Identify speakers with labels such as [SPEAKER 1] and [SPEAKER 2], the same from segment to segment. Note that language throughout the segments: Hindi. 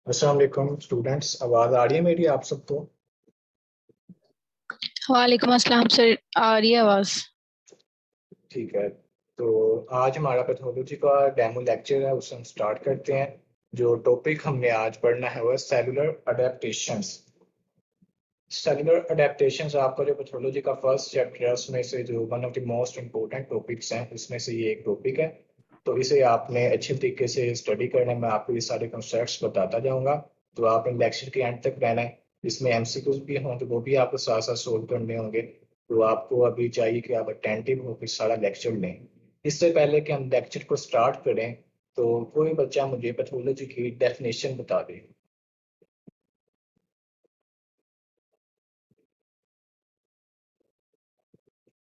[SPEAKER 1] अस्सलाम वालेकुम स्टूडेंट्स, आवाज़ आ रही है मेरी आप सबको?
[SPEAKER 2] वालेकुम अस्सलाम सर। आ रही है आवाज।
[SPEAKER 1] ठीक है। तो आज हमारा पैथोलॉजी का डेमो लेक्चर है, उसे हम स्टार्ट करते हैं। जो टॉपिक हमने आज पढ़ना है वह सेलुलर अडेप्टेशंस। सेलुलर अडेप्टेशंस आपका जो पैथोलॉजी का फर्स्ट चैप्टर है उसमें से जो one of the most important topics हैं उसमें से ये एक टॉपिक है। तो इसे आपने अच्छे तरीके से स्टडी करना है। मैं आपको ये सारे कॉन्सेप्ट्स बताता जाऊंगा। तो आपने लेक्चर के एंड तक रहना है। इसमें एमसीक्यूज भी हों तो वो भी आपको साथ साथ सोल्व करने होंगे। तो आपको अभी चाहिए कि आप अटेंटिव होकर सारा लेक्चर लें। इससे पहले कि हम लेक्चर को स्टार्ट करें तो कोई बच्चा मुझे पैथोलॉजी की डेफिनेशन बता दे।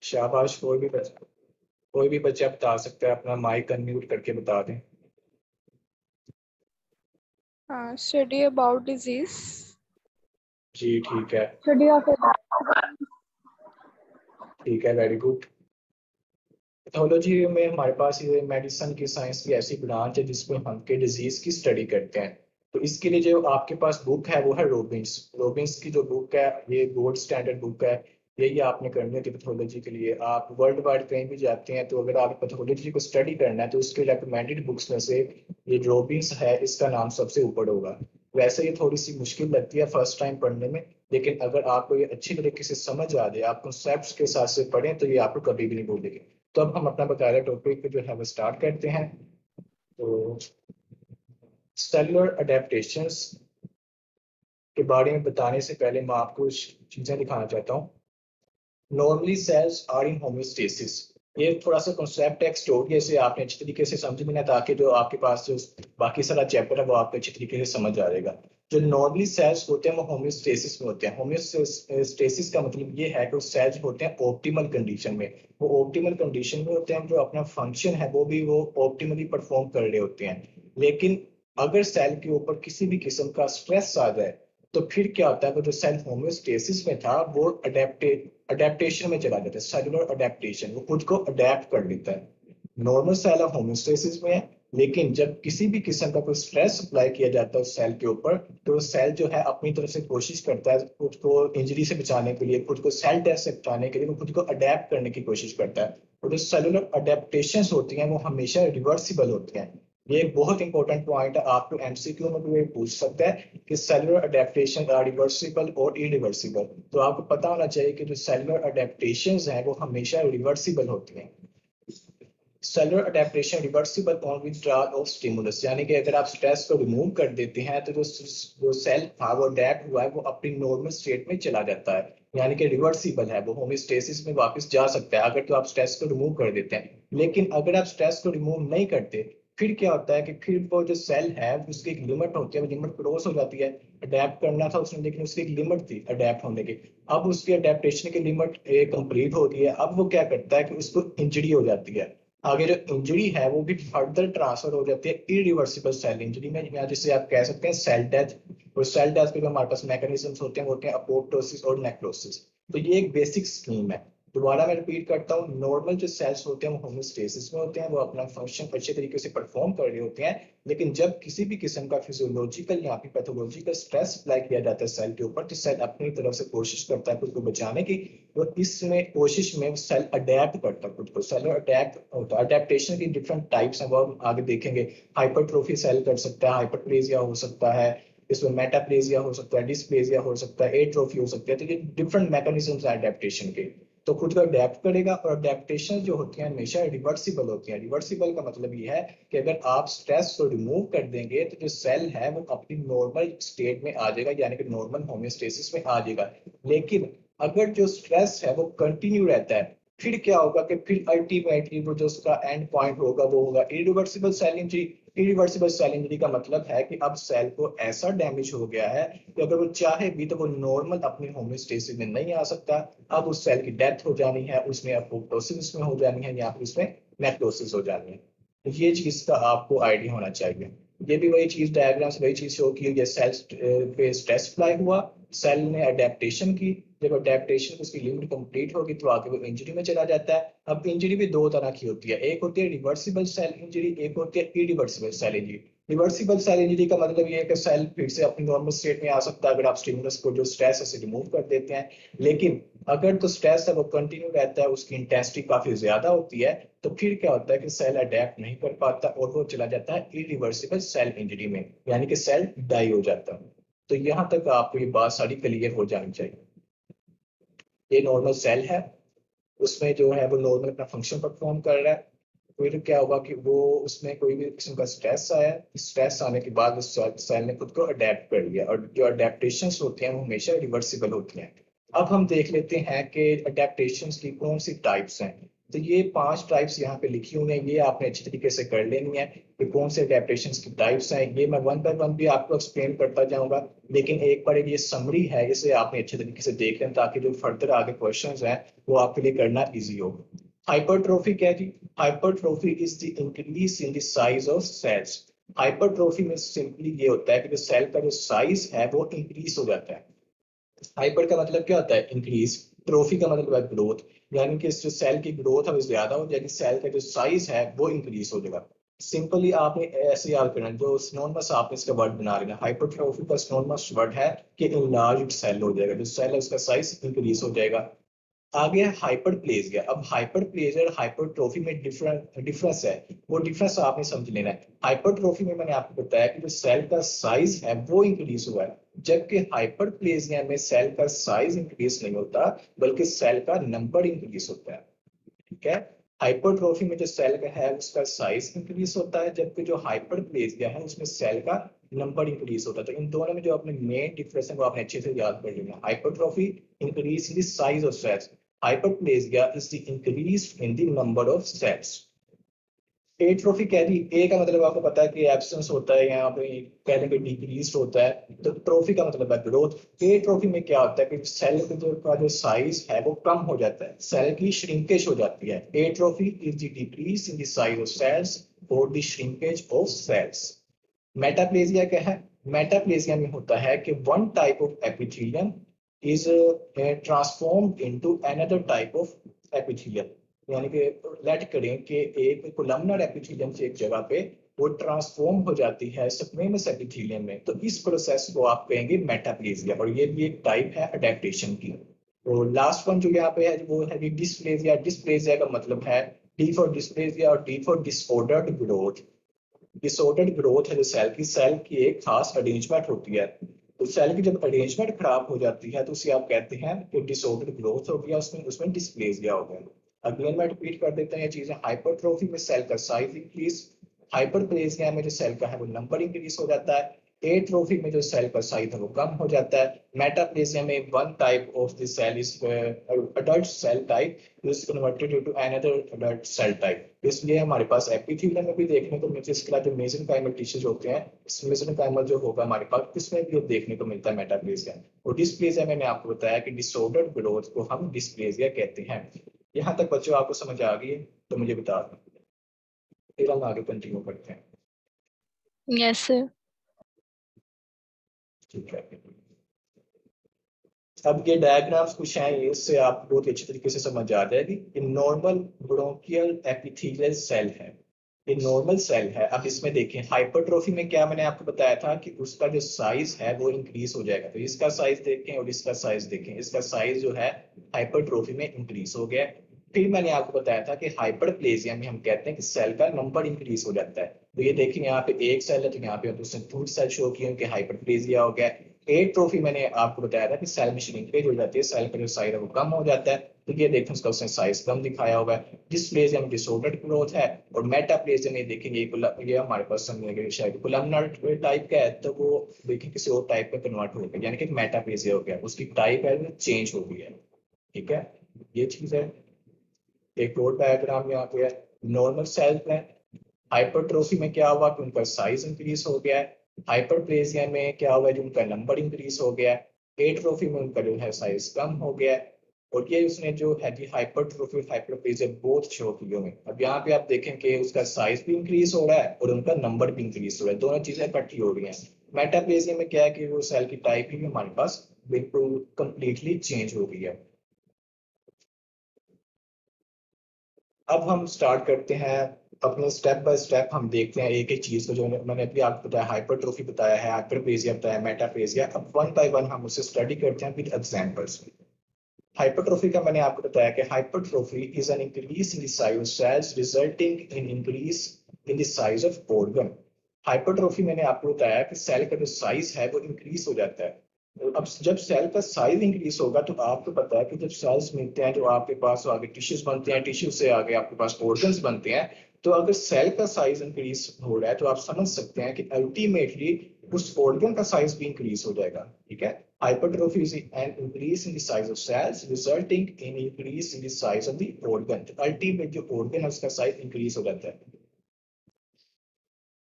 [SPEAKER 1] शाबाश, कोई भी बच्चा बता सकता है, अपना माइक अनम्यूट करके बता दें।
[SPEAKER 3] Study about disease.
[SPEAKER 1] जी ठीक है।
[SPEAKER 3] Study of a
[SPEAKER 1] ठीक है, वेरी गुड। पैथोलॉजी में हमारे पास ये मेडिसिन की साइंस की ऐसी ब्रांच है जिसमें हम के डिजीज की स्टडी करते हैं। तो इसके लिए जो आपके पास बुक है वो है रोबिन्स। रोबिन्स की जो बुक है ये गोल्ड स्टैंडर्ड बुक है। यही आपने करनी होती है पैथोलॉजी के लिए। आप वर्ल्ड वाइड कहीं भी जाते हैं तो अगर आप पैथोलॉजी को स्टडी करना है तो उसके रिकमेंडेड बुक्स में से ये रोबिन्स है, इसका नाम सबसे ऊपर होगा। वैसे ये थोड़ी सी मुश्किल लगती है फर्स्ट टाइम पढ़ने में, लेकिन अगर आपको ये अच्छी तरीके से समझ आ जाए, आप कॉन्सेप्ट्स के साथ से पढ़ें तो ये आपको कभी भी नहीं भूलेगी। तो अब हम अपना बकायदा टॉपिक जो है वो स्टार्ट करते हैं। तो सेलुलर अडेप्टेशंस के बारे में बताने से पहले मैं आपको कुछ चीज़ें दिखाना चाहता हूँ। Normally cells are in homeostasis. ये थोड़ा सा कॉन्सेप्ट है, एक स्टोरी है, इसे आपने अच्छी तरीके से समझ लेना ताकि जो आपके पास जो बाकी सारा चैप्टर है वो आपको अच्छी तरीके से समझ आ जाएगा। जो नॉर्मली सेल्स होते हैं वो होम्योस्टेसिस में होते हैं। होम्योस्टेसिस का मतलब ये है कि सेल्स होते हैं ऑप्टिमल कंडीशन में। वो ऑप्टिमल कंडीशन में होते हैं, जो अपना फंक्शन है वो भी वो ऑप्टिमली परफॉर्म कर रहे होते हैं। लेकिन अगर सेल के ऊपर किसी भी किस्म का स्ट्रेस आ जाए तो फिर क्या होता है, वो जो सेल होम्योस्टेसिस में था वो अडेप्टेशन में चला जाता है। सेलुलर अडेप्टेशन, वो खुद को अडेप्ट कर लेता है। नॉर्मल सेल होम्योस्टेसिस में है, लेकिन जब किसी भी किस्म का कोई स्ट्रेस अप्लाई किया जाता है उस सेल के ऊपर तो सेल जो है अपनी तरफ से कोशिश करता है खुद को इंजरी से बचाने के लिए, खुद को सेल डेथ से बचाने के लिए वो खुद को अडेप्ट करने की कोशिश करता है। और जो सेलुलर अडेप्टेशन होती हैं वो हमेशा रिवर्सिबल होती हैं। ये एक बहुत इंपॉर्टेंट पॉइंट है, आपको एमसीक्यू में भी पूछ सकता है कि सेलुलर अडेप्टेशन आर रिवर्सिबल और इरिवर्सिबल। तो आपको पता होना चाहिए कि जो सेलुलर अडेप्टेशंस हैं वो हमेशा रिवर्सिबल होती हैं। Cellular adaptation reversible on withdrawal of stimulus, यानी कि अगर आप स्ट्रेस को रिमूव कर देते हैं तो जो सेल था वो अडेप्ट हुआ है वो अपनी नॉर्मल स्टेट में चला जाता है, यानी कि रिवर्सिबल है, वो होम्योस्टेसिस में वापस जा सकता है अगर तो आप स्ट्रेस को रिमूव कर देते हैं। लेकिन अगर आप स्ट्रेस को रिमूव नहीं करते फिर क्या होता है कि फिर वो जो सेल है उसकी एक लिमिट होती है, वो लिमिट क्रॉस हो जाती है। अडेप्ट करना था उसने लेकिन उसकी एक लिमिट थी अडेप्ट होने की। अब उसकी अडेप्टेशन की लिमिट कंप्लीट हो गई है, अब वो क्या करता है कि उसको इंजरी हो जाती है। आगे जो इंजरी है वो भी फर्दर ट्रांसफर हो जाती है इरिवर्सिबल सेल इंजरी में, या जिसे आप कह सकते हैं सेल डेथ। और सेल डेथ के जो हमारे पास मैकेनिज्म्स होते हैं वो होते हैं अपोप्टोसिस और नेक्रोसिस। तो ये एक बेसिक स्कीम है। दोबारा मैं रिपीट करता हूँ, नॉर्मल जो सेल्स होते हैं वो होम्योस्टेसिस में होते हैं, वो अपना फंक्शन अच्छे तरीके से परफॉर्म कर रहे होते हैं। लेकिन जब किसी भी किस्म का फिजियोलॉजिकल या फिर पैथोलॉजिकल स्ट्रेस अप्लाई किया जाता है सेल के ऊपर तो सेल अपनी तरफ से कोशिश करता है खुद को बचाने की। तो इसमें कोशिश में सेल अडेप्ट करता है खुद को, सेल अडेप्ट होता है। अडेप्टेशन की डिफरेंट टाइप्स हैं वो हम आगे देखेंगे। हाइपरट्रोफी सेल कर सकता है, हाइपरप्लेजिया हो सकता है, इसमें मेटाप्लेजिया हो सकता है, डिस्प्लेजिया हो सकता है, एट्रोफी हो सकती है। तो ये डिफरेंट मैकेनिज्म्स हैं अडेप्टेशन के। तो खुद को अडेप्ट करेगा। और अडेप्टेशन जो होती है हमेशा रिवर्सिबल होती है। रिवर्सिबल का मतलब ये है कि अगर आप स्ट्रेस को रिमूव कर देंगे तो जो सेल है वो अपनी नॉर्मल स्टेट में आ जाएगा, यानी कि नॉर्मल होम्योस्टेसिस में आ जाएगा। लेकिन अगर जो स्ट्रेस है वो कंटिन्यू रहता है फिर क्या होगा कि फिर अल्टीमेटली वो जो उसका एंड पॉइंट होगा वो होगा irreversible cell injury. Irreversible cell injury का मतलब है कि अब सेल को ऐसा डैमेज हो गया है कि अगर वो चाहे भी तो वो नॉर्मल अपनी होम्योस्टेसिस में नहीं आ सकता। अब उस सेल की डेथ हो जानी है, उसमें अपोप्टोसिस में हो जानी है या फिर उसमें नेक्रोसिस हो जानी है। तो ये चीज का आपको आइडिया होना चाहिए। ये भी वही चीज, डायग्राम से वही चीज शो की हुई है। सेल पे स्ट्रेस अप्लाई हुआ, सेल ने अडेप्टेशन की, जब अडेप्टेशन उसकी लिमिट कंप्लीट होगी तो आगे वो इंजरी में चला जाता है। अब इंजरी भी दो तरह की होती है, एक होती है रिवर्सिबल सेल इंजरी, एक होती है irreversible cell injury. Reversible cell injury का मतलब ये है कि सेल फिर से अपनी नॉर्मल स्टेट में आ सकता है अगर आप स्टिमुलस को जो स्ट्रेस है रिमूव कर देते हैं। लेकिन अगर तो स्ट्रेस है वो कंटिन्यू रहता है, उसकी इंटेंसिटी काफी ज्यादा होती है, तो फिर क्या होता है कि सेल अडेप्ट नहीं कर पाता और वो चला जाता है इरिवर्सिबल सेल इंजरी में, यानी कि सेल डाई हो जाता है। तो यहाँ तक आपको ये बात सारी क्लियर हो जानी चाहिए। ये नॉर्मल सेल है, उसमें जो है वो नॉर्मल अपना फंक्शन परफॉर्म कर रहा है। फिर क्या होगा कि वो उसमें कोई भी किस्म का स्ट्रेस आया, स्ट्रेस आने के बाद उस सेल ने खुद को अडेप्ट कर लिया, और जो अडेप्टेशन होते हैं वो हमेशा रिवर्सिबल होती हैं। अब हम देख लेते हैं कि अडेप्टेशन की कौन सी टाइप्स हैं। तो ये 5 टाइप्स यहाँ पे लिखी हुई हैं, ये आपने अच्छी तरीके से कर लेनी है कि कौन से अडेप्टेशन की टाइप्स हैं। ये मैं वन बाय वन भी आपको एक्सप्लेन करता जाऊंगा, लेकिन एक बार ये समरी है, इसे आपने अच्छे तरीके से देख लें ताकि जो फर्दर आगे क्वेश्चंस हैं वो आपके लिए करना इजी हो। हाइपरट्रोफी क्या है जी? Hypertrophy is the increase in the size of cells. Hypertrophy में सिंपली ये होता है कि जो सेल का जो साइज है वो इंक्रीज हो जाता है। हाइपर का मतलब क्या होता है? इंक्रीज। ट्रोफी का मतलब है ग्रोथ, यानी कि जो सेल की ग्रोथ है वो ज्यादा हो जाएगी, सेल का जो साइज है वो इंक्रीज हो जाएगा। सिंपली आपने ऐसे याद करना, जो सिनोनिमस आपने इसका वर्ड बना लेना। हाइपरट्रोफी का सिनोनिमस वर्ड है कि इनलार्ज्ड सेल हो जाएगा, जो सेल है उसका साइज इंक्रीज हो जाएगा। आगे है हाइपरप्लेजिया। अब हाइपरप्लेजिया और हाइपरट्रोफी में डिफरेंस है, वो डिफरेंस आपने समझ लेना है। हाइपरट्रोफी में मैंने आपको बताया कि जो सेल का साइज है वो इंक्रीज हुआ है, जबकि हाइपरप्लेजिया में सेल का साइज इंक्रीज नहीं होता बल्कि सेल का नंबर इंक्रीज होता है। ठीक है। हाइपरट्रोफी में जो सेल का है उसका साइज इंक्रीज होता है, जबकि जो हाइपरप्लेजिया है उसमें सेल का नंबर इंक्रीज होता है। तो इन दोनों में जो अपने मेन डिफरेंस है वो आपने अच्छे से याद कर लेना। Hypertrophy increase in the size of cells, hyperplasia is the increase in the number of cells. Atrophy कह दी, ए का मतलब आपको पता है कि एब्सेंस होता है, यहाँ पे कहने पे डिक्रीज होता है, तो ट्रोफी का मतलब है ग्रोथ। एट्रोफी में क्या होता है कि सेल का जो साइज है वो कम हो जाता है, सेल की श्रिंकेज हो जाती है। Atrophy is the decrease in the size of cells और the shrinkage of cells. Metaplasia क्या है? मेटाप्लेजिया में होता है कि one type of epithelium is transformed into another type of epithelium, यानी कि लेट करें कि एक कोलमनर एपिथेलियम से एक जगह पे वो ट्रांसफॉर्म हो जाती है स्क्वेमस एपिथेलियम में, तो इस प्रोसेस को आप कहेंगे मेटाप्लेजिया, और ये भी एक टाइप है अडेप्टेशन की। और लास्ट वन जो यहाँ पे है वो है डिस्प्लेजिया। डिस्प्लेजिया का मतलब है डी फॉर डिस्प्लेजिया और D for disordered growth. Disordered growth है जो सेल की एक खास अरेंजमेंट होती है, तो सेल की जब अरेंजमेंट खराब हो जाती है तो उसे आप कहते हैं कि डिसऑर्डर्ड ग्रोथ हो गया, उसमें उसमें डिस्प्लेसिया हो गया। अगेन मैं रिपीट कर देता हूँ ये चीजें। हाइपरट्रोफी में सेल का साइज इंक्रीज, हाइपरप्लेसिया में जो सेल का है वो नंबर इंक्रीज हो जाता है, एट्रोफी में जो सेल का साइज है वो कम हो जाता है, मेटाप्लेसिया में one type of the cell is adult cell type is converted into another adult cell type। इसलिए हमारे पास एपिथेलियम में भी देखने को मिलती है, इसके अलावा जो मेसेनकाइमल टिश्यूज होते हैं, मेसेनकाइमल जो होगा हमारे पास इसमें भी देखने को मिलता है मेटाप्लेसिया। और डिस्प्लेसिया मैंने आपको बताया कि डिसऑर्डर्ड ग्रोथ को हम डिस्प्लेसिया कहते हैं। यहाँ तक बच्चों आपको समझ आ गई है तो मुझे बता दें, फिर हम आगे कंटिन्यू करते हैं।
[SPEAKER 2] Yes sir.
[SPEAKER 1] ठीक है। अब ये डायग्राम्स कुछ हैं, इससे आप बहुत अच्छी तरीके से समझ आ जाएगी कि नॉर्मल ब्रोंकियल एपिथेलियल सेल है, ये नॉर्मल सेल है। अब इसमें देखें हाइपरट्रोफी में क्या मैंने आपको बताया था कि उसका जो साइज है वो इंक्रीज हो जाएगा, तो इसका साइज देखें और इसका साइज देखें, इसका साइज जो है हाइपरट्रोफी में इंक्रीज हो गया। फिर मैंने आपको बताया था कि हाइपरप्लेजिया में हम कहते हैं कि सेल का नंबर इंक्रीज हो जाता है। तो ये देखिए यहाँ पे एक सेल है तो यहाँ पे उसने 2 सेल शो किए कि हाइपरप्लेजिया हो गया। एट्रोफी मैंने आपको बताया था कि सेल में श्रिंकेज हो जाती है, सेल का जो साइज है वो कम हो जाता है, तो ये देखें उसका उसने साइज कम दिखाया होगा। डिस्प्लेजिया में डिसऑर्डर्ड ग्रोथ है, और मेटाप्लेजिया में देखेंगे ये हमारे पास शायद कोलमनर टाइप का है, तो वो देखिए किसी और टाइप में कन्वर्ट हो गया, यानी कि मेटाप्लेजिया हो गया, उसकी टाइप है वो चेंज हो गई है। ठीक है, ये चीज है। एक और डायग्राम यहाँ पे है नॉर्मल सेल में। हाइपरट्रोफी में क्या हुआ कि उनका साइज इंक्रीज हो गया है, हाइपरप्लेजिया में क्या हुआ है, जो उनका नंबर इंक्रीज हो गया है, एट्रोफी में उनका जो है साइज कम हो गया है। और ये उसने जो है जी हाइपरट्रोफी हाइपरप्लेजिया बोथ शो किए हुए। अब यहाँ पे आप देखें कि उसका साइज भी इंक्रीज हो रहा है और उनका नंबर भी इंक्रीज हो रहा है, दोनों चीजें इकट्ठी हो रही हैं। मेटाप्लेजिया में क्या है कि वो सेल की टाइप ही हमारे पास बिल्कुल कंप्लीटली चेंज हो गई है। अब हम स्टार्ट करते हैं अपने स्टेप बाय स्टेप हम देखते हैं एक एक चीज को, जो मैंने अभी आपको बताया हाइपरट्रोफी बताया है, हाइपरप्लेजिया बताया, मेटाप्लेजिया। अब वन बाय वन हम उसे स्टडी करते हैं विद एग्जांपल्स। हाइपरट्रोफी का मैंने आपको बताया कि hypertrophy is an increase in the size of cells resulting in increase in the size of organ. Hypertrophy मैंने आपको बताया कि सेल का जो साइज है वो इंक्रीज हो जाता है। अब जब सेल का साइज इंक्रीज होगा तो आपको पता है कि जब सेल्स मिलते हैं, जो आपके पास आगे टिश्यूज बनते हैं, टिश्यू से आगे आपके पास ऑर्गन्स बनते हैं। तो अगर सेल का साइज इंक्रीज हो रहा है तो आप समझ सकते हैं कि अल्टीमेटली उस ऑर्गन का साइज भी इंक्रीज हो जाएगा। ठीक है, hypertrophy is an increase in the size of cells resulting in increase in the size of the organ। Ultimate जो organ है उसका साइज इंक्रीज हो जाता है।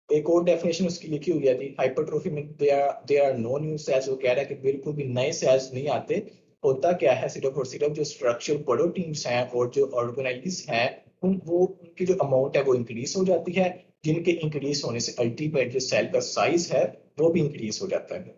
[SPEAKER 1] एक और डेफिनेशन उसकी लिखी हुई है थी हाइपरट्रोफी में, there are no new cells. वो कह रहा है कि बिल्कुल भी नए सेल्स नहीं आते। होता क्या है, सिर्फ और सिर्फ जो स्ट्रक्चरल प्रोटीन्स हैं और जो ऑर्गेनेल्स हैं उनकी जो अमाउंट है वो इंक्रीज हो जाती है, जिनके इंक्रीज होने से अल्टीमेट जो सेल का साइज है वो भी इंक्रीज हो जाता है।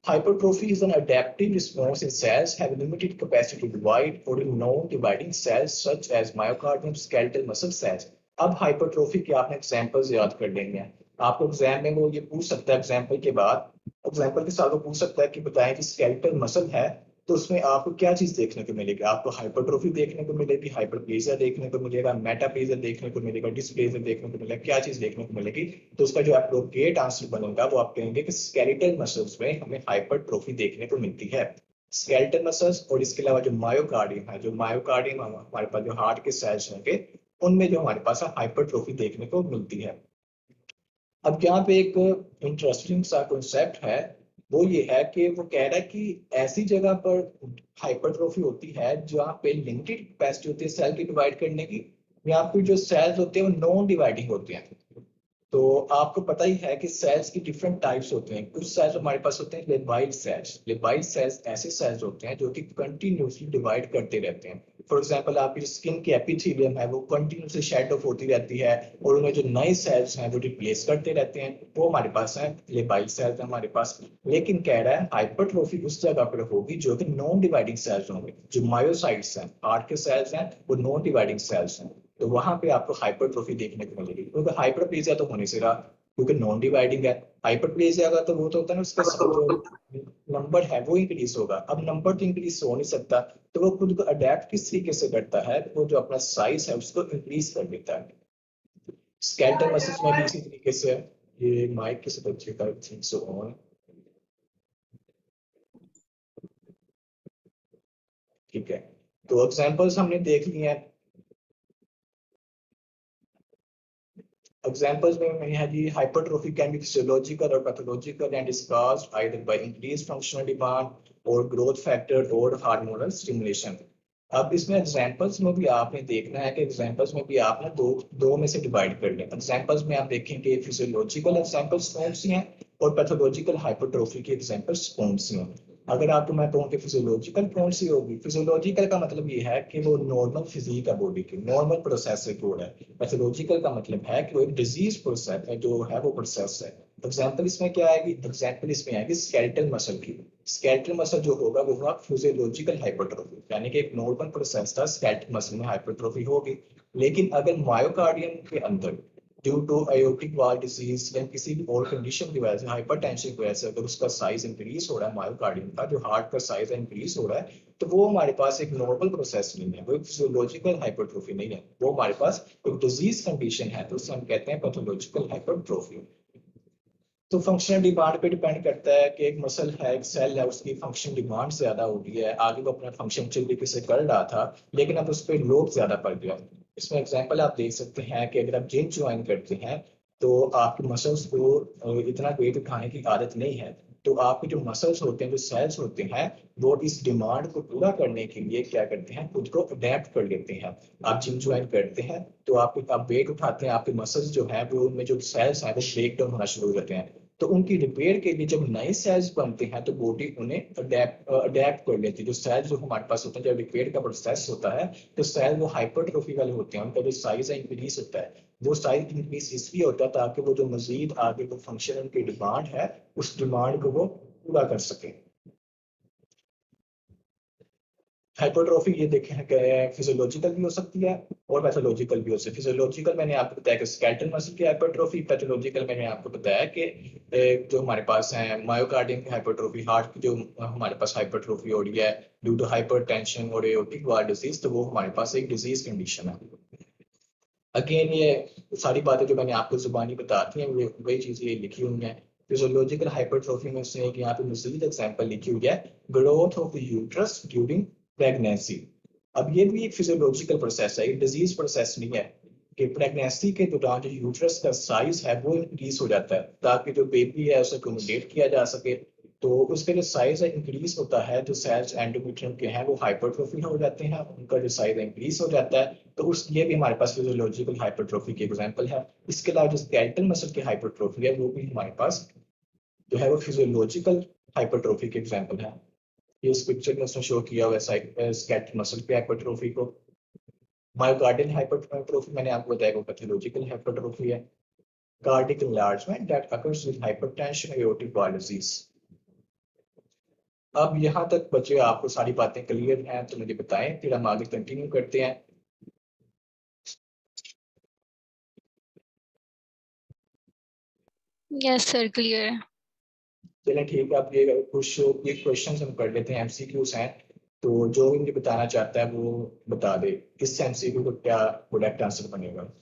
[SPEAKER 1] Hypertrophy is an adaptive response in cells have limited capacity to divide or in non-dividing cells such as myocardium, skeletal muscle cells। अब हाइपरट्रोफी के आपने एग्जांपल्स याद कर लेंगे। आपको एग्जाम में वो ये पूछ सकता है, एग्जांपल के साथ वो पूछ सकता है कि बताएं कि स्केलेटल मसल है तो उसमें आपको क्या चीज देखने को मिलेगी। आपको हाइपरट्रोफी देखने को मिलेगी, हाइपरप्लेजिया देखने को मिलेगा, मेटाप्लेजिया देखने को मिलेगा, डिस्प्लेजिया देखने को मिलेगा। क्या चीज देखने को मिलेगी? तो उसका जो एप्रोप्रिएट आंसर बनेगा वो आप कहेंगे कि स्केलेटल मसल्स में हमें हाइपरट्रोफी देखने को मिलती है। स्केलेटल मसल्स और इसके अलावा जो मायोकार्डियम है, जो मायोकार्डियम हमारे पास जो हार्ट के सेल्स होंगे उनमें जो हमारे पास हाइपरट्रोफी देखने को मिलती है। अब यहाँ पे एक इंटरेस्टिंग सा कॉन्सेप्ट है, वो ये है कि वो कह रहा है कि ऐसी जगह पर हाइपरट्रोफी होती है जहाँ पे लिमिटेड कैपेसिटी होती है सेल की डिवाइड करने की, या फिर जो सेल्स होते हैं वो नॉन डिवाइडिंग होते हैं। तो आपको पता ही है कि सेल्स की डिफरेंट टाइप्स होते हैं। कुछ सेल्स हमारे पास होते हैं लेबाइल सेल्स। लेबाइल सेल्स ऐसे सेल्स होते हैं जो कि कंटिन्यूसली डिवाइड करते रहते हैं। फॉर एग्जांपल आपकी स्किन की एपिथेलियम है वो कंटिन्यूसली शेड ऑफ होती रहती है और उनमें जो नए सेल्स हैं वो रिप्लेस करते रहते हैं, वो हमारे पास है लेबाइल सेल्स हमारे पास। लेकिन कह रहा है हाइपरट्रोफी उस जगह पर होगी जो कि नॉन डिवाइडिंग सेल्स होंगे। जो मायोसाइट्स हैं, हार्ट के सेल्स हैं, वो नॉन डिवाइडिंग सेल्स हैं, तो वहां पे आपको हाइपरट्रोफी देखने को मिलेगी। क्योंकि हाइपरप्लेजिया तो होने से रहा, क्योंकि नॉन डिवाइडिंग है। हाइपरप्लेजिया का तो वो तो होता है ना, उसका जो नंबर है वो इंक्रीज होगा। अब नंबर तो इंक्रीज हो नहीं सकता, तो वो खुद को अडेप्ट किस तरीके से करता है, वो जो अपना साइज है उसको इंक्रीज कर देता है। स्केलेटल मसल्स में भी इसी तरीके से। ये माइक किस बच्चे का थिंक सो ऑन, ठीक है। तो एग्जांपल्स हमने देख लिए हैं। एग्जांपल्स में है जी, हाइपरट्रोफी कैन बी फिजियोलॉजिकल और pathological and is caused either by increased functional demand or growth factor or hormonal stimulation। अब इसमें एग्जांपल्स में भी आपने देखना है कि एग्जांपल्स में भी आपने दो में से डिवाइड कर लें। एग्जांपल्स में आप देखेंगे फिजियोलॉजिकल एग्जांपल्स कौन सी हैं और पैथोलॉजिकल हाइपरट्रोफी की एग्जांपल्स कौन सी हैं। अगर आपको मैं कहूँ कि फिजियोलॉजिकल कौन सी होगी, फिजियोलॉजिकल का मतलब ये है कि वो नॉर्मल फिजिक है, बॉडी की नॉर्मल प्रोसेस से कोड है। पैथोलॉजिकल का मतलब है कि वो एक डिजीज प्रोसेस है, जो है वो प्रोसेस है। एग्जांपल इसमें क्या आएगी? एग्जांपल इसमें आएगी स्केलेटल मसल की। स्केलेटल मसल जो होगा वो होगा फिजियोलॉजिकल हाइपरट्रोफी, यानी कि एक नॉर्मल प्रोसेस था, स्केलेटल मसल में हाइपरट्रोफी होगी। लेकिन अगर मायोकार्डियम के अंदर ड्यू टू एयोर्टिक वाल्व डिजीज या किसी भी और कंडीशन की वजह से, हाइपरटेंशन की वजह से अगर उसका साइज इंक्रीज हो रहा है, मायोकार्डियम का जो हार्ट का साइज इंक्रीज हो रहा है, तो वो हमारे पास एक नॉर्मल प्रोसेस नहीं है, वो एक फिजियोलॉजिकल हाइपरट्रोफी नहीं है, वो हमारे पास एक डिजीज कंडीशन है, तो उसे हम कहते हैं पैथोलॉजिकल हाइपरट्रोफी। तो फंक्शनल डिमांड पे डिपेंड करता है कि एक मसल है, एक सेल है, उसकी फंक्शन डिमांड ज्यादा हो गई है, आगे वो अपना फंक्शन अच्छे तरीके से कर रहा था लेकिन अब उस पर लोड ज्यादा पड़ गया। इसमें एग्जांपल आप देख सकते हैं कि अगर आप जिम ज्वाइन करते हैं तो आपकी मसल्स को इतना वेट उठाने की आदत नहीं है, तो आपके जो मसल्स होते हैं, जो सेल्स होते हैं, वो इस डिमांड को पूरा करने के लिए क्या करते हैं, खुद को अडेप्ट कर लेते हैं। आप जिम ज्वाइन करते हैं तो आप वेट उठाते हैं, आपके मसल्स जो है वो उनमें जो सेल्स हैं वो ब्रेक डाउन होना शुरू हो जाते हैं। तो उनकी रिपेयर के लिए जब नए सेल्स बनते हैं तो बॉडी उन्हें अडेप्ट कर लेती है। जो सेल्स जो हमारे पास होते हैं, जब रिपेयर का प्रोसेस होता है तो सेल वो हाइपरट्रोफी वाले होते हैं, उनका जो साइज है इंक्रीज होता है। वो साइज इंक्रीज इसलिए होता है ताकि वो जो मजीद आगे वो फंक्शन उनकी डिमांड है, उस डिमांड को वो पूरा कर सके। हाइपरट्रॉफी ये देखें फिजियोलॉजिकल भी हो सकती है और पैथोलॉजिकल भी हो सकती है। फिजियोलॉजिकल मैंने आपको बताया कि स्केलेटल मसल की हाइपरट्रॉफी, पैथोलॉजिकल मैंने आपको बताया कि जो हमारे पास है मायोकार्डियम की हाइपरट्रॉफी, हार्ट की जो हमारे पास हाइपरट्रॉफी हो रही है ड्यू टू हाइपरटेंशन और एओर्टिक वाल्व डिजीज, तो वो हमारे पास एक डिजीज कंडीशन है। अगेन ये सारी बातें जो मैंने आपको जुबानी बताती हैं वही चीजें लिखी हुई हैं। फिजियोलॉजिकल हाइपरट्रॉफी में से एक यहाँ पे मजीद एग्जांपल लिखी हुई है, growth of the uterus during pregnancy. अब ये भी एक फिजियोलॉजिकल प्रोसेस है, एक डिजीज प्रोसेस नहीं है कि प्रेगनेंसी के दौरान जो यूट्रस का साइज है वो इंक्रीज हो जाता है ताकि जो बेबी है उसे अकोमोडेट किया जा सके। तो उसका जो साइज है इंक्रीज होता है, जो सेल्स एंडोमेट्रियम के हैं वो हाइपरट्रोफी हो जाते हैं, उनका जो साइज इंक्रीज हो जाता है। तो उस ये भी हमारे पास फिजियोलॉजिकल हाइपरट्रोफी की एग्जांपल है। इसके अलावा जो स्केलेटल मसल की हाइपरट्रोफी है वो भी हमारे पास जो है वो फिजियोलॉजिकल हाइपरट्रोफी की एग्जांपल है। ये इस पिक्चर में उसने शो किया हुआ है स्केलेटल मसल की हाइपरट्रोफी को। मायोकार्डियल हाइपरट्रोफी मैंने आपको बताया वो पैथोलॉजिकल हाइपरट्रोफी है। Cardiac enlargement that occurs with hypertension or aortic valve disease। अब यहाँ तक बच्चे आपको सारी बातें क्लियर हैं तो मुझे बताएं, फिर हम आगे कंटिन्यू करते हैं।
[SPEAKER 2] यस सर, क्लियर है।
[SPEAKER 1] चलें ठीक है, अब ये कुछ ये क्वेश्चन हम कर लेते हैं, एमसीक्यूज हैं। तो जो भी मुझे बताना चाहता है वो बता दे, इस एमसीक्यू को क्या करेक्ट आंसर बनेगा।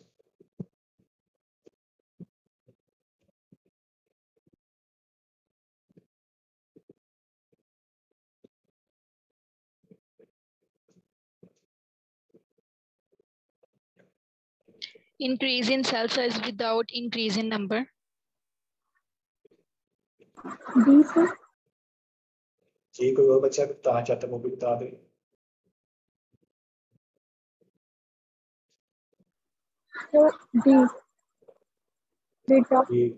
[SPEAKER 2] Increase in cell size without increase in number.
[SPEAKER 3] D sir.
[SPEAKER 1] जी कोई और बच्चा बताना चाहता है वो भी बता दे।
[SPEAKER 3] तो डी, बीटा।
[SPEAKER 1] जी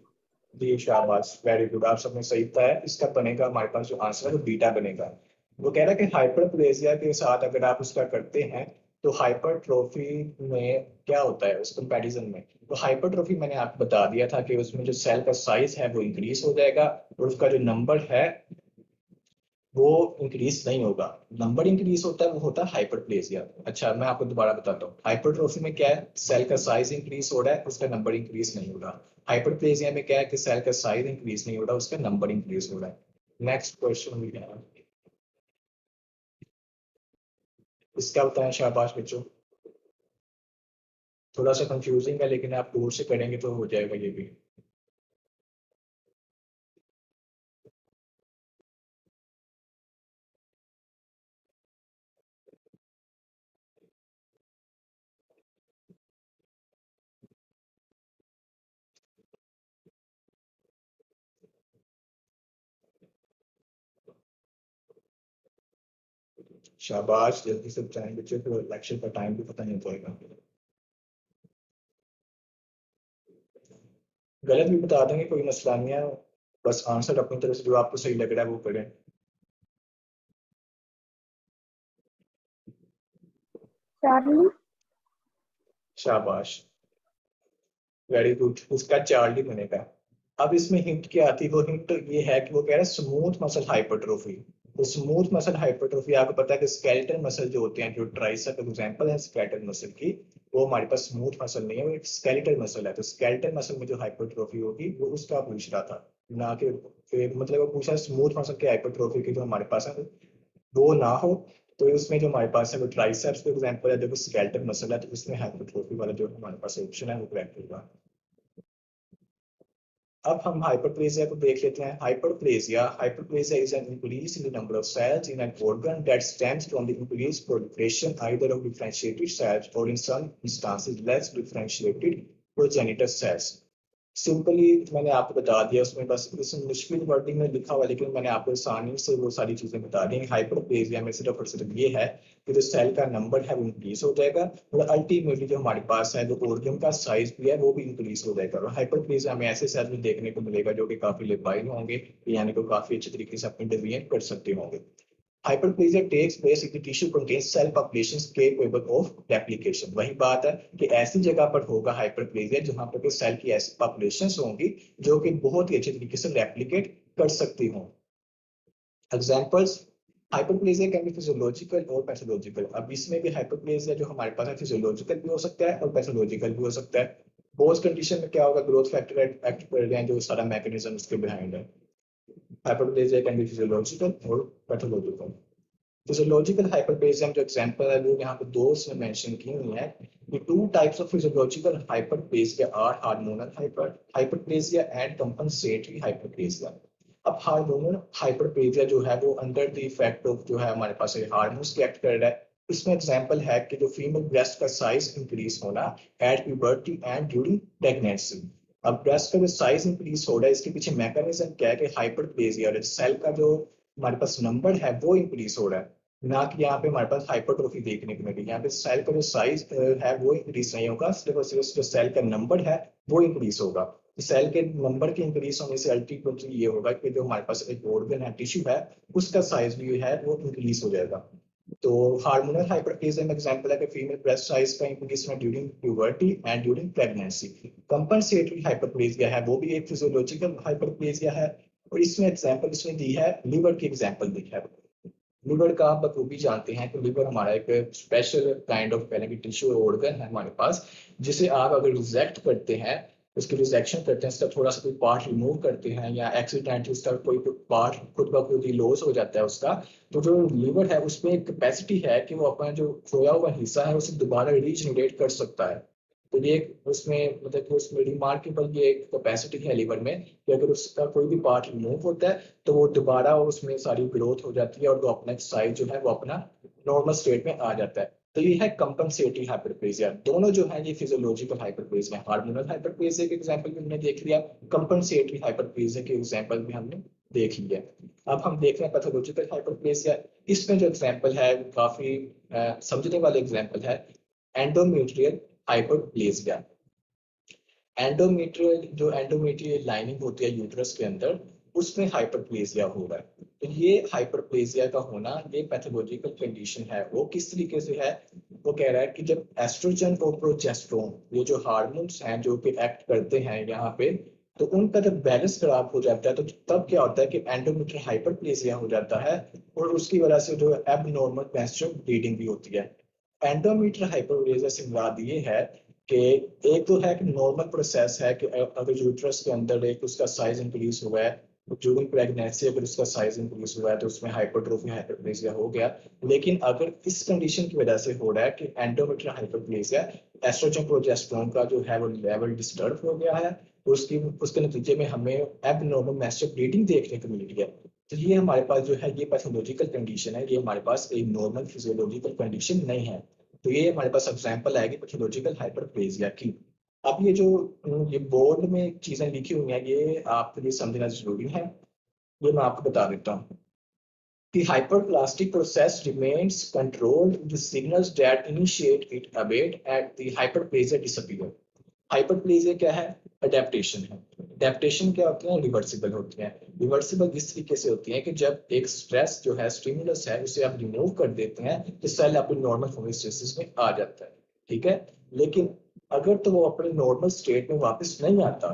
[SPEAKER 1] जी शाबाश, वेरी गुड, आप सबने सही बताया। इसका बनेगा हमारे पास जो आंसर है वो बीटा बनेगा। वो कह रहा है कि हाइपरप्लेजिया के साथ अगर आप उसका करते हैं तो हाइपरट्रोफी में क्या होता है उस कंपैरिजन में। तो हाइपरट्रोफी मैंने आपको बता दिया था कि उसमें जो सेल का साइज है वो इंक्रीज हो जाएगा और उसका जो नंबर है वो इंक्रीज नहीं होगा। नंबर इंक्रीज होता है वो होता है हाइपरप्लेजिया। अच्छा मैं आपको दोबारा बताता हूँ, हाइपरट्रोफी में क्या है, सेल का साइज इंक्रीज हो रहा है उसका नंबर इंक्रीज नहीं हो रहा। हाइपरप्लेजिया में क्या है कि सेल का साइज इंक्रीज नहीं हो रहा उसका नंबर इंक्रीज हो रहा है। नेक्स्ट क्वेश्चन भी है, इसका बताएं शाबाश बच्चों। थोड़ा सा कंफ्यूजिंग है लेकिन आप दूर से करेंगे तो हो जाएगा ये भी। शाबाश, जल्दी से बताएं बच्चों, तो लेक्चर का टाइम भी पता नहीं चलेगा। गलत भी बता देंगे कोई मसला नहीं है, बस आंसर अपनी तरफ से जो आपको सही लग रहा है वो करें।
[SPEAKER 3] चार्ली।
[SPEAKER 1] शाबाश, वेरी गुड, उसका चार्ली बनेगा। अब इसमें हिंट क्या आती है, वो हिंट ये है कि वो कह रहा है स्मूथ मसल हाइपरट्रोफी। तो स्मूथ मसल हाइपरट्रोफी आपको पता है कि स्केलेटल मसल जो होते हैं, जो ट्राइसेप एग्जांपल है स्केलेटल मसल की, वो हमारे पास स्मूथ मसल नहीं है, वो एक स्केलेटल मसल है। तो स्केलेटल मसल में जो हाइपरट्रोफी होगी वो उसका पूछ रहा था, ना कि मतलब वो पूछा स्मूथ मसल की हाइपरट्रोफी की जो हमारे पास है वो ना हो। तो उसमें जो हमारे पास है वो ट्राइसेप्स का एग्जांपल है, जो स्केलेटल मसल है, तो उसमें हाइपरट्रोफी वाला जो हमारे पास ऑप्शन है वो करेक्ट होगा। अब हम हाइपरप्लेजिया को देख लेते हैं। Hyperplasia is an increase in the number of cells in an organ that stems from the increased proliferation either of differentiated cells or in some instances less differentiated progenitor cells। Simply मैंने आपको बता दिया, उसमें बस इस मुश्किल वर्डिंग में लिखा हुआ है, लेकिन मैंने आपको आसानी से वो सारी चीजें बता दी। हाइपरप्लेजिया में सिर्फ और सिर्फ ये है कि जो सेल का नंबर है वो इंक्रीज हो जाएगा और अल्टीमेटली जो हमारे पास है जो ऑर्गन का साइज भी है वो भी इंक्रीज हो जाएगा। और हाइपरप्लेजिया में ऐसे सेल भी देखने को मिलेगा जो कि काफी लेबाइल होंगे, यानी कि काफी अच्छे तरीके से अपनी डिवीजन कर सकते होंगे। Hyperplasia takes place if the tissue contains cell populations capable of replication। वही बात है कि ऐसी जगह पर होगा हाइपरप्लेजिया जहां पर सेल की ऐसी पॉपुलेशंस होंगी जो कि बहुत ही अच्छे तरीके से रेप्लिकेट कर सकती हों। Examples, hyperplasia can be physiological और पैथोलॉजिकल। अब इसमें भी हाइपरप्लेजिया जो हमारे पास है फिजियोलॉजिकल भी हो सकता है और पैथोलॉजिकल भी हो सकता है। बोथ कंडीशन में क्या होगा, ग्रोथ फैक्टर एक्ट कर रहे हैं, जो सारा मैकेनिज्म उसके बिहाइंड है। हाइपरप्लेजिया कैन बी फिजियोलॉजिकल और पैथोलॉजिकल। फिजियोलॉजिकल हाइपरप्लेजिया जो एग्जांपल है वो यहाँ पे दो उसने मेंशन की हुई है। The two types of physiological hyperplasia are hormonal hyperplasia and compensatory hyperplasia। अब हार्मोनल हाइपरप्लेजिया जो है वो अंडर द इफेक्ट ऑफ जो है हमारे पास हार्मोन्स के एक्ट कर रहा है। इसमें एग्जांपल है कि जो फीमेल ब्रेस्ट का साइज इंक्रीज होना at puberty and during pregnancy. अब ब्रेस्ट का जो साइज इंक्रीज हो रहा है इसके पीछे मैकेनिज्म क्या है कि हाइपरप्लेजिया और सेल का जो हमारे पास नंबर है वो इंक्रीज हो रहा है, ना कि यहाँ पे हमारे पास हाइपरट्रोफी देखने को मिली। यहाँ पे सेल का जो साइज है वो इंक्रीज नहीं होगा, सिर्फ और सिर्फ जो सेल का नंबर है वो इंक्रीज होगा। सेल के नंबर के इंक्रीज होने से अल्टीमेटली ये होगा कि जो हमारे पास एक ऑर्गन है, टिश्यू है, उसका साइज भी है वो इंक्रीज हो जाएगा। तो हार्मोनल हाइपरप्लेजिया में एग्जांपल है कि फीमेल ब्रेस्ट साइज का इंक्रीज होना during puberty and during pregnancy. Compensatory hyperplasia है वो भी एक फिजियोलॉजिकल हाइपरप्लेजिया है, और इसमें एग्जांपल इसमें दी है, लीवर की एग्जांपल दी है। लिवर का आप बखूबी जानते हैं कि लिवर हमारा एक स्पेशल काइंड ऑफ पहले की टिश्यू ऑर्गन है हमारे पास, जिसे आप अगर रिजेक्ट करते हैं, उसकी रिजेक्शन करते हैं, उसका थोड़ा सा कोई पार्ट रिमूव करते हैं या एक्सीडेंटली उसका कोई पार्ट खुद ब खुद ही लॉस हो जाता है उसका, तो जो लिवर है उसमें एक कैपेसिटी है कि वो अपना जो खोया हुआ हिस्सा है उसे दोबारा रीजनरेट कर सकता है। तो ये उसमें मतलब कि उसमें रिमार्केबल ये एक कैपेसिटी है लिवर में कि अगर उसका कोई भी पार्ट रिमूव होता है तो वो दोबारा उसमें सारी ग्रोथ हो जाती है और वो अपना साइज जो है वो अपना नॉर्मल स्टेट में आ जाता है। तो ये है कंपनसेटरी हाइपरप्लेजिया। दोनों जो है ये फिजियोलॉजिकल हाइपरप्लेजिया। हार्मोनल हाइपरप्लेजिया के एग्जांपल भी हमने देख लिया, कंपनसेटरी हाइपरप्लेजिया के एग्जांपल भी हमने देख लिया। अब हम देख रहे हैं पैथोलॉजिकल हाइपरप्लेजिया। इसमें जो एग्जांपल है काफी समझने वाले एग्जांपल है, एंडोमेट्रियल हाइपरप्लेजिया। एंडोमेट्रियल लाइनिंग होती है यूट्रस के अंदर, उसमें हाइपरप्लेजिया हो रहा है। तो ये हाइपरप्लेजिया का होना ये पैथोलॉजिकल कंडीशन है। वो किस तरीके से है, वो कह रहा है कि जब एस्ट्रोजन और प्रोजेस्टेरोन ये जो हार्मोन्स हैं जो कि एक्ट करते हैं यहाँ पे, तो उनका जब बैलेंस खराब हो जाता है तो तब क्या होता है कि एंडोमेट्रियल हाइपरप्लेजिया हो जाता है, और उसकी वजह से जो एबनॉर्मल मेंस्ट्रुअल ब्लीडिंग भी होती है। एंडोमेट्रियल हाइपरप्लेजिया से मुराद ये है कि एक तो है कि नॉर्मल प्रोसेस है कि अगर यूट्रस के अंदर एक उसका साइज इंक्रीज हुआ है, ड्यूरिंग प्रेगनेंसी अगर उसका साइज इंक्रीज हुआ है तो उसमें हाइपरट्रोफी हाइपरप्लेजिया हो गया। लेकिन अगर इस कंडीशन की वजह से हो रहा है कि एंडोमेट्रियल हाइपरप्लेजिया, एस्ट्रोजन प्रोजेस्टेरोन का जो है वो लेवल डिस्टर्ब हो गया है, उसके नतीजे में हमें एबनॉर्मल मेंस्ट्रुअल ब्लीडिंग देखने को मिल रही है। तो ये हमारे पास जो है ये पैथोलॉजिकल कंडीशन है, ये हमारे पास एक नॉर्मल फिजियोलॉजिकल कंडीशन नहीं है। तो ये हमारे पास एग्जांपल आएगी पैथोलॉजिकल हाइपरप्लेजिया की। अब ये जो ये बोर्ड में चीजें लिखी हुई हैं ये आपके लिए समझना जरूरी है, ये मैं आपको बता देता हूँ। The hyperplastic process remains controlled, the signals that initiate it abate at the hyperplasia disappear। Hyperplasia क्या है, अडेप्टेशन है। अडेप्टेशन क्या होती है, रिवर्सिबल होती है। रिवर्सिबल इस तरीके से होती है कि जब एक स्ट्रेस जो है, स्टिमुलस है, उसे आप रिमूव कर देते हैं तो सेल अपने नॉर्मल होमोस्टेसिस में आ जाता है, ठीक है। लेकिन अगर तो वो अपने नॉर्मल स्टेट में वापस नहीं आता,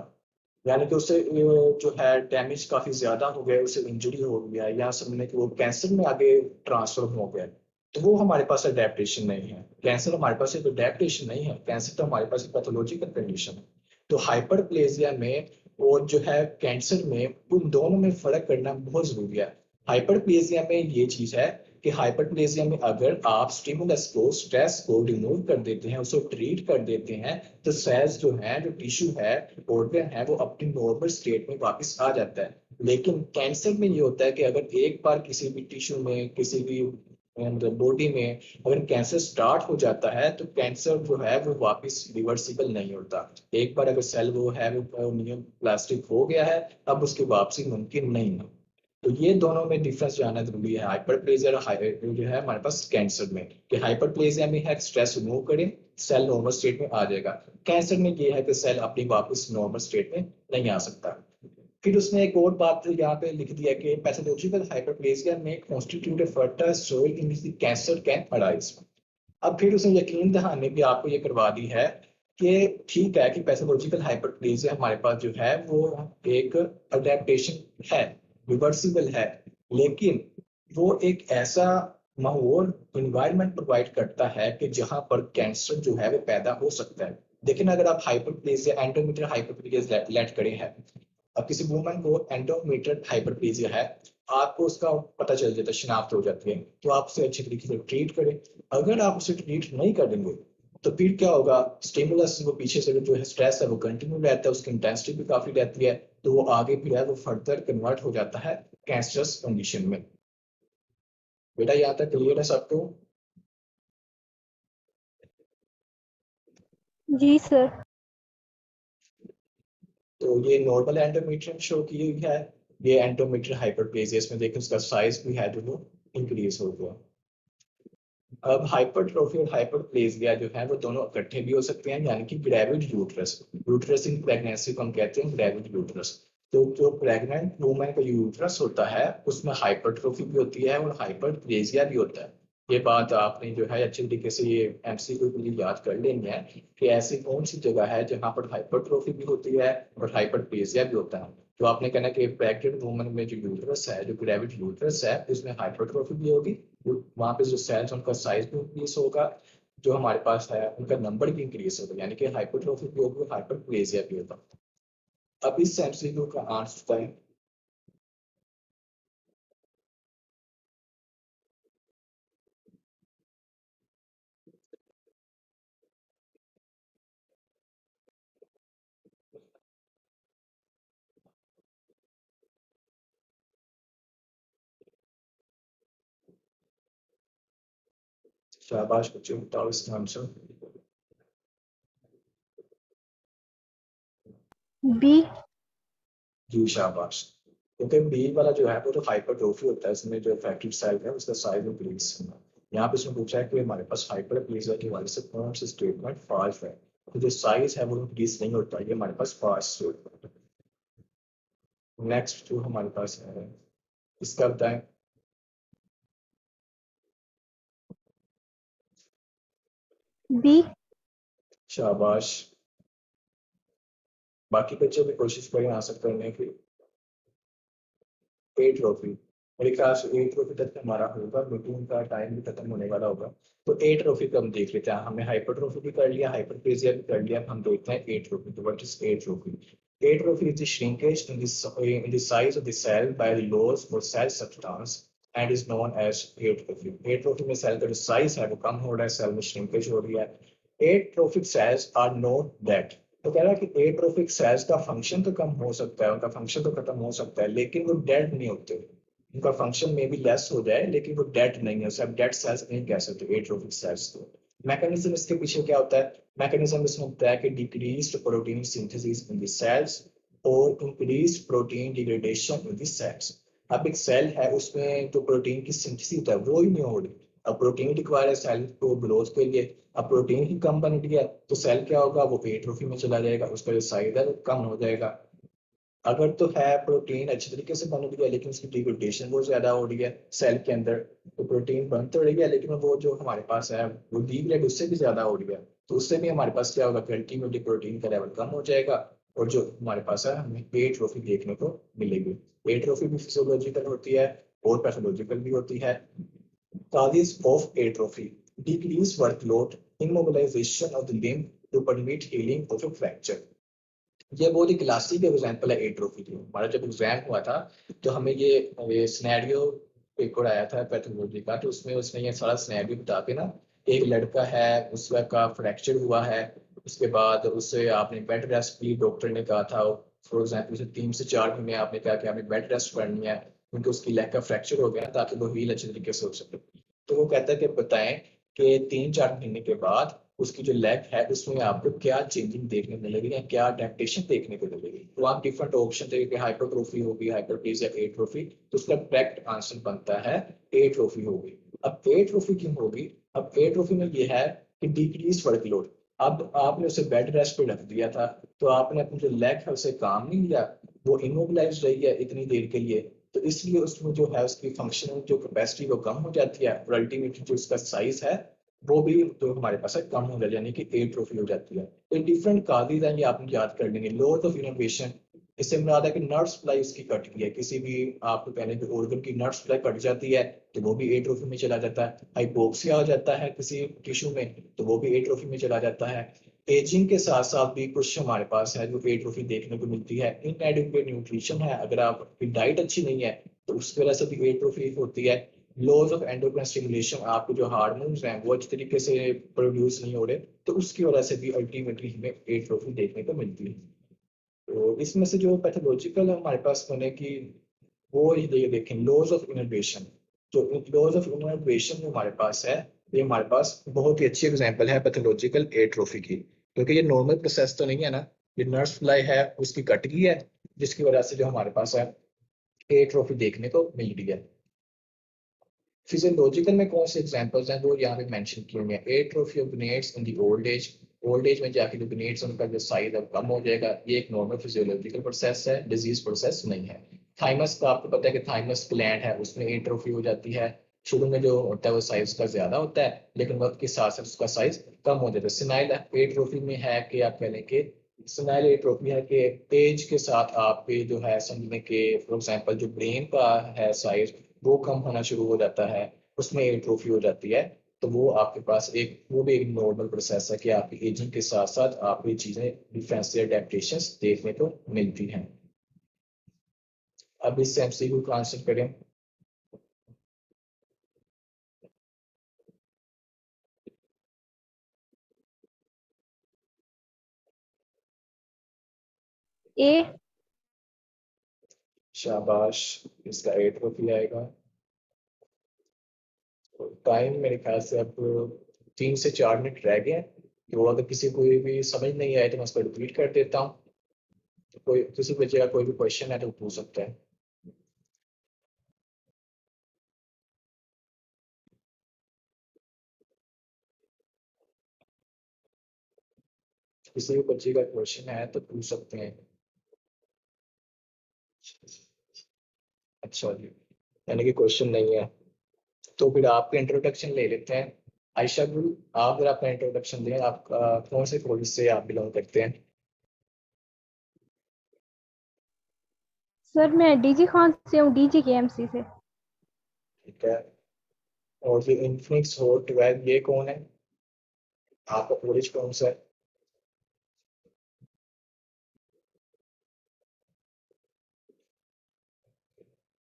[SPEAKER 1] यानी कि उसे जो है डैमेज काफी ज्यादा हो गया, उसे इंजरी हो गया या समझने कि वो कैंसर में आगे ट्रांसफर हो गया, तो वो हमारे पास अडेप्टेशन नहीं है। कैंसर हमारे पास एक अडेप्टेशन नहीं है, कैंसर तो हमारे पास एक पैथोलॉजिकल कंडीशन है। तो हाइपरप्लेजिया में और जो है कैंसर में, उन दोनों में फर्क करना बहुत जरूरी है। हाइपरप्लेजिया में ये चीज है कि हाइपरप्लेजिया में अगर आप स्टिमुलस को, स्ट्रेस को रिमूव कर देते हैं, उसको ट्रीट कर देते हैं, तो सेल्स जो है, जो टिश्यू है, ऑर्गन है, वो अपनी नॉर्मल स्टेट में वापस आ जाता है। लेकिन कैंसर में ये होता है कि अगर एक बार किसी भी टिश्यू में, किसी भी बॉडी में अगर कैंसर स्टार्ट हो जाता है तो कैंसर जो है वो वापस रिवर्सिबल नहीं होता। एक बार अगर सेल वो है वो प्लास्टिक हो गया है, अब उसकी वापसी मुमकिन नहीं है। तो ये दोनों में डिफरेंस जानना जरूरी है, हाइपरप्लेजिया और जो है हमारे पास कैंसर में। कि हाइपरप्लेजिया में है स्ट्रेस रिमूव करें, सेल नॉर्मल स्टेट में आ जाएगा। कैंसर में ये है कि सेल अपनी वापस नॉर्मल स्टेट में नहीं आ सकता। फिर उसने एक और बात यहाँ पे लिख दिया कि पैथोलॉजिकल हाइपरप्लेजिया में constitute A fertile soil in which the cancer can arise. अब फिर उसने यकीन दहाने भी आपको ये करवा दी है कि ठीक है कि पैथोलॉजिकल हाइपरप्लेजिया हमारे पास जो है वो एक अडेप्टेशन है, रिवर्सिबल है, लेकिन वो एक ऐसा माहौल इन्वायरमेंट प्रोवाइड करता है कि जहां पर कैंसर जो है वो पैदा हो सकता है। लेकिन अगर आप हाइपरप्लेजिया एंडोमेट्रियल हाइपरप्लेजिया लेट करें है, अब किसी वुमन को एंडोमेट्रियल हाइपरप्लेजिया है, आपको उसका पता चल जाता है, शिनाख्त हो जाती है, तो आप उसे अच्छी तरीके से ट्रीट करें। अगर आप उसे ट्रीट नहीं करेंगे तो फिर क्या होगा, स्टिमुलस वो पीछे से जो है स्ट्रेस है वो कंटिन्यू रहता है, उसकी इंटेंसिटी भी काफी रहती है, तो वो आगे फिर है वो फर्दर कन्वर्ट हो जाता है कैंसरस कंडीशन में। बेटा यहाँ तक क्लियर है सबको?
[SPEAKER 3] जी सर।
[SPEAKER 1] तो ये नॉर्मल एंडोमेट्रियम शो की हुई है, ये एंडोमेट्रियल हाइपरप्लेजिया, इसमें देखिए उसका साइज भी है जो वो इंक्रीज हो गया। अब हाइपरट्रोफी और हाइपरप्लेजिया जो है वो दोनों इकट्ठे भी हो सकते हैं, यानी कि gravid uterus, uterus in pregnancy को हम कहते हैं ग्रेविड यूट्रस। तो जो प्रेग्नेंट वुमेन का यूट्रस होता है उसमें हाइपरट्रोफी भी होती है और हाइपरप्लेजिया भी होता है। ये बात आपने जो है अच्छी तरीके से ये एमसीक्यू के लिए याद कर लेनी है कि ऐसी कौन सी जगह है जहां पर हाइपरट्रोफी भी होती है और हाइपरप्लेजिया भी होता है। तो आपने कहना कि प्रेग्नेंट वुमन में जो यूट्रस है, जो ग्रेविड यूट्रस है, उसमें हाइपरट्रोफी भी होगी, वहां पे जो सेल्स उनका साइज भी इंक्रीज होगा, जो हमारे पास है उनका नंबर भी इंक्रीज होगा, यानी कि हाइपरट्रोफी भी होगी, हाइपरप्लेजिया भी होगा। अब इस एमसीक्यू का आंसर है शाबाश बच्चों, बताओ इसका आंसर।
[SPEAKER 3] बी।
[SPEAKER 1] जी शाबाश। क्योंकि बी वाला जो है वो तो हाइपरट्रोफी होता है, इसमें जो इफेक्टिव सेल है उसका साइज इंक्रीज होना। यहाँ पे इसमें पूछा है कि हमारे पास हाइपरप्लेजिया की वजह से कौन सा स्टेटमेंट फॉल्स है, तो जो साइज है वो इंक्रीज नहीं होता, ये हमारे पास फॉल्स स्टेटमेंट है। नेक्स्ट जो हमारे पास है इसका बताएं।
[SPEAKER 3] बी।
[SPEAKER 1] शाबाश। बाकी बच्चे भी कोशिश करें आंसर करने की। ए ट्रॉफी, मेरे ख्याल से ए ट्रॉफी तक हमारा होगा, मीटिंग का टाइम भी खत्म होने वाला होगा। तो ए ट्रॉफी का हम देख लेते हैं, हमने हाइपर ट्रॉफी भी कर लिया, हाइपरप्लेजिया भी कर लिया, हम देखते हैं ए ट्रॉफी। तो what is a trophy? A trophy is the shrinkage in the size of the cell by the loss or cell substance and is known as atrophy. Atrophy में सेल का जो साइज है वो कम हो रहा है, सेल में श्रिंकेज हो रही है। Atrophic cells are not dead. तो कह रहा है कि एट्रोफिक सेल्स का फंक्शन तो कम हो सकता है, उनका फंक्शन तो खत्म हो सकता है, लेकिन वो डेड नहीं होते। उनका फंक्शन में भी लेस हो जाए लेकिन वो डेड नहीं है, उसे आप डेड सेल्स नहीं कह सकते एट्रोफिक सेल्स को। मैकेनिज्म इसके पीछे क्या होता है? मैकेनिज्म इसमें होता है कि decreased protein synthesis in the cells और increase protein degradation in the cells. अब एक सेल है उसमें जो प्रोटीन की सिंथेसिस होता है वो ही नहीं हो रही, अब प्रोटीन रिक्वायर है सेल को ग्रोथ के लिए, अब प्रोटीन ही कम बन गया तो सेल क्या होगा, वो एट्रोफी में चला जाएगा, उसका जो साइज है वो कम हो जाएगा। अगर तो है प्रोटीन अच्छी तरीके से बन रही है लेकिन उसकी डिग्रेडेशन बहुत ज्यादा हो रही है सेल के अंदर, तो प्रोटीन बन तो रही है लेकिन वो जो हमारे पास है वो डिग्रेड उससे भी ज्यादा हो रही है, तो उससे भी हमारे पास क्या होगा कि अल्टीमेटली प्रोटीन का लेवल कम हो जाएगा, और जो हमारे पास है हमें ए ट्रोफी देखने को मिलेगी। ए ट्रोफी भी फिजियोलॉजिकल होती है और पैथोलॉजिकल भी होती है। Causes of atrophy: decreased workload, immobilization of the limb to permit healing of a fracture। ये बहुत ही क्लासिक एग्जाम्पल है एट्रोफी की। हमारा जब एग्जाम हुआ था तो हमें ये सिनेरियो पेपर आया था पैथोलॉजी का, तो उसमें उसने ये सारा सिनेरियो बता के ना, एक लड़का है उसका फ्रैक्चर हुआ है, उसके बाद उसे आपने बेड रेस्ट की, डॉक्टर ने कहा था फॉर एग्जाम्पल उसे 3 से 4 महीने आपने कहा कि आपने बेड रेस्ट करनी है क्योंकि उसकी लेग का फ्रैक्चर हो गया ताकि वो हील अच्छे तरीके से हो सके। तो वो कहता है कि बताएं कि 3-4 महीने के बाद उसकी जो लेग है उसमें आपको क्या चेंजिंग देखने को मिलेगी या क्या अडेप्टेशन देखने को मिलेगी। तो आप डिफरेंट ऑप्शन देखिए, हाइपरट्रोफी होगी, हाइपरप्लेजिया, एट्रोफी, तो उसका करेक्ट आंसर बनता है एट्रोफी होगी। अब एट्रोफी क्यों होगी? अब एट्रोफी में ये है कि डिक्रीज वर्कलोड। अब आपने उसे बेड रेस्ट पे रख दिया था तो आपने अपनी जो लेग है उसे काम नहीं लिया, वो इमोबिलाइज रही है इतनी देर के लिए, तो इसलिए उसमें जो है उसकी फंक्शनल जो कैपेसिटी वो कम हो जाती है और अल्टीमेटली जो उसका साइज है वो भी तो हमारे पास है कम हो जाए, यानी कि एट्रोफी हो जाती है। तो डिफरेंट काजेज हैं, ये आप याद कर लेंगे। लॉस ऑफ इनोवेशन, इससे मुराद है कि नर्व सप्लाई उसकी कट गई है, किसी भी आपको कहने के ऑर्गन की नर्व सप्लाई कट जाती है तो वो भी एट्रोफी में चला जाता है। हाइपोक्सिया हो जाता है किसी टिश्यू में तो वो भी एट्रोफी में चला जाता है। एजिंग के साथ साथ भी कुछ हमारे पास है जो एट्रोफी देखने को मिलती है। इनएडिक्वेट न्यूट्रिशन है, अगर आपकी डाइट अच्छी नहीं है तो उसकी वजह से भी एट्रोफी होती है। लॉज ऑफ एंडोक्राइन स्टिमुलेशन, आपके जो हार्मोन्स हैं वो अच्छी तरीके से प्रोड्यूस नहीं हो रहे तो उसकी वजह से भी अल्टीमेटली हमें एट्रोफी देखने को मिलती है। तो इसमें से जो पैथोलॉजिकल हमारे पास होने की वो ये देखें लॉज ऑफ इनर्वेशन। जो लॉज ऑफ इनर्वेशन जो हमारे पास है ये हमारे पास बहुत ही अच्छी एग्जांपल है पैथोलॉजिकल एट्रोफी की, क्योंकि ये नॉर्मल प्रोसेस तो नहीं है ना, ये नर्व सप्लाई है उसकी कट गई है जिसकी वजह से जो हमारे पास है एट्रोफी देखने को मिल रही है। फिजियोलॉजिकल में कौन से एग्जांपल्स हैं वो यहाँ पे मेंशन किए हुए हैं। Atrophy of gonads in the old age में जाके जो गनेट्स उनका जो साइज अब कम हो जाएगा, ये एक नॉर्मल फिजियोलॉजिकल प्रोसेस है, डिजीज प्रोसेस नहीं है। थाइमस का आपको पता है कि थाइमस ग्लैंड है उसमें एट्रोफी हो जाती है, शुरू में जो होता है वो साइज का ज्यादा होता है लेकिन वक्त के साथ साथ उसका साइज कम हो जाता है। सिनाइल एट्रोफी में है कि आप कह लें कि सिनाइल एट्रोफी है कि एज के साथ आपके जो है समझने के फॉर एग्जांपल जो ब्रेन का है साइज वो कम होना शुरू हो जाता है, उसमें एट्रोफी हो जाती है। तो वो आपके पास एक वो भी एक नॉर्मल प्रोसेस है कि आपकी एजिंग के साथ साथ आप ये चीजें डिफरेंशियल एडेप्टेशंस देखने को मिलती हैं। अब इससे एमसीक्यू को आंसर करें।
[SPEAKER 3] ए।
[SPEAKER 1] शाबाश, इसका एट्रोफी आएगा। टाइम मेरे ख्याल से अब 3 से 4 मिनट रह गए हैं, तो अगर किसी को भी समझ नहीं आए तो मैं उसको रिपीट कर देता हूँ। तो कोई किसी बच्चे का कोई भी क्वेश्चन है तो पूछ सकता है। किसी भी बच्चे का क्वेश्चन है तो पूछ सकते हैं। अच्छा जी, यानी कि क्वेश्चन नहीं है तो फिर आपका इंट्रोडक्शन ले लेते हैं। आयशा गुल, आप अगर अपना इंट्रोडक्शन दें, आप कौन से कॉलेज से आप बिलोंग करते हैं?
[SPEAKER 3] सर मैं डीजी खान से हूँ, डीजी के एमसी से।
[SPEAKER 1] ठीक है। और ये इन्फिनिक्स हॉट 12 ये कौन है? आपका कॉलेज कौन सा है?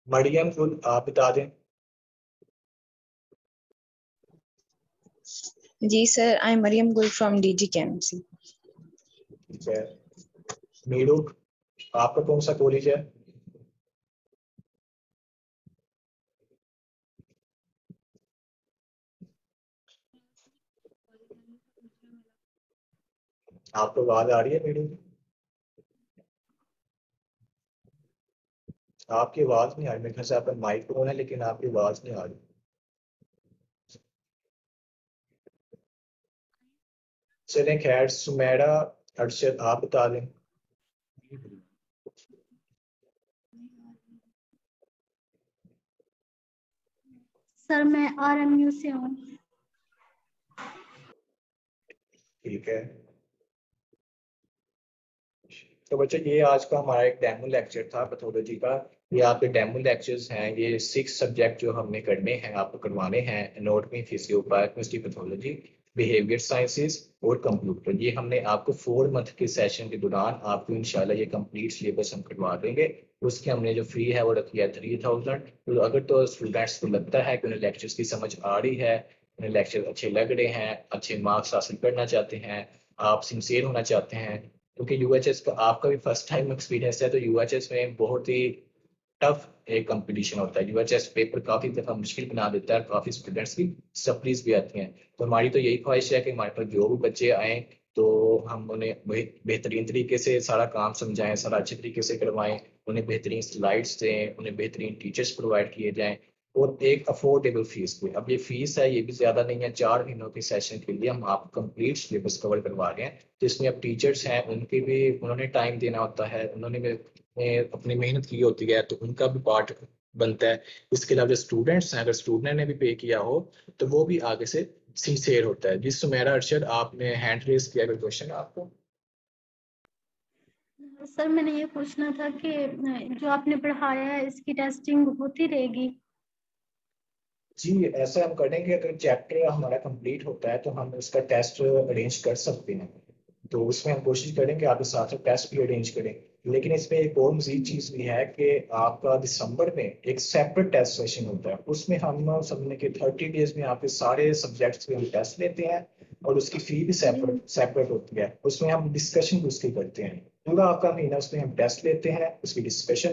[SPEAKER 1] मरियम गुल, आप बता दें।
[SPEAKER 4] जी सर, आई एम मरियम गुल फ्रॉम डीजी केएमसी।
[SPEAKER 1] ठीक है। मीरू, आपका कौन सा कॉलेज है? आपको आवाज आ रही है मीरू? आपकी आवाज नहीं आ रही, मेरे ख्याल से आपका माइक ऑन है लेकिन आपकी आवाज नहीं आ रही। चलें खैर, सुमेरा, अरशद आप बता दें।
[SPEAKER 5] सर मैं आरएमयू से हूँ।
[SPEAKER 1] ठीक है। तो बच्चे ये आज का हमारा एक डेमो लेक्चर था पैथोलॉजी का। ये आपके डेमो लेक्चर्स हैं, ये 6 सब्जेक्ट जो हमने करने हैं आपको करवाने हैं, anatomy, physiology, pathology, behaviour sciences और कंप्यूटर। ये हमने आपको 4 मंथ के सेशन के दौरान आपको इंशाल्लाह ये कंप्लीट सिलेबस हम करवा देंगे। उसके हमने जो फी है वो रखी है 3000। तो अगर तो स्टूडेंट्स को लगता है कि उन्हें लेक्चर्स की समझ आ रही है, उन्हें लेक्चर अच्छे लग रहे हैं, अच्छे मार्क्स हासिल करना चाहते हैं, आप सिंसियर होना चाहते हैं, क्योंकि यूएचएस का आपका भी फर्स्ट टाइम एक्सपीरियंस है तो यूएचएस में बहुत ही टफ एक कंपटीशन होता है। यूएचएस पेपर काफी दफा मुश्किल बना देता है, काफी स्टूडेंट्स की सप्लीज भी आती हैं। तो हमारी तो यही ख्वाहिश है कि हमारे पास जो भी बच्चे आए तो हम उन्हें बेहतरीन तरीके से सारा काम समझाएं, सारा अच्छे तरीके से करवाएं, उन्हें बेहतरीन स्लाइड्स दें, उन्हें बेहतरीन टीचर्स प्रोवाइड किए जाएं और एक अफोर्डेबल फीस पे। अब ये फीस है ये भी ज्यादा नहीं है, 4 महीनों के सेशन के लिए हम आपको कंप्लीट सिलेबस कवर करवा रहे हैं। जिसमें अब टीचर्स हैं उनके भी उन्होंने टाइम देना होता है, उन्होंने भी अपनी मेहनत की होती है तो उनका भी पार्ट बनता है। इसके अलावा जो स्टूडेंट्स हैं, अगर स्टूडेंट ने भी पे किया हो तो वो भी आगे से सिंसियर होता है। जिस सुमेरा अरशद आपने हैंड रेस किया, कोई क्वेश्चन आपको?
[SPEAKER 5] सर मैंने ये पूछना था कि जो आपने पढ़ाया है इसकी टेस्टिंग होती रहेगी?
[SPEAKER 1] जी, ऐसा हम करेंगे, अगर चैप्टर हमारा कंप्लीट होता है तो हम उसका टेस्ट अरेंज कर सकते हैं। तो उसमें हम कोशिश करेंगे आपके साथ साथ टेस्ट भी अरेंज करें। लेकिन इसमें एक और मजीद चीज़ भी है कि आपका दिसंबर में एक सेपरेट टेस्ट सेशन होता है, उसमें हम समझने के 30 डेज में आपके सारे सब्जेक्ट्स के हम टेस्ट लेते हैं और उसकी फी भी सेपरेट सेपरेट होती है। उसमें हम डिस्कशन भी उसकी करते हैं, पूरा आपका महीना उसमें हम टेस्ट लेते हैं, उसकी डिस्कशन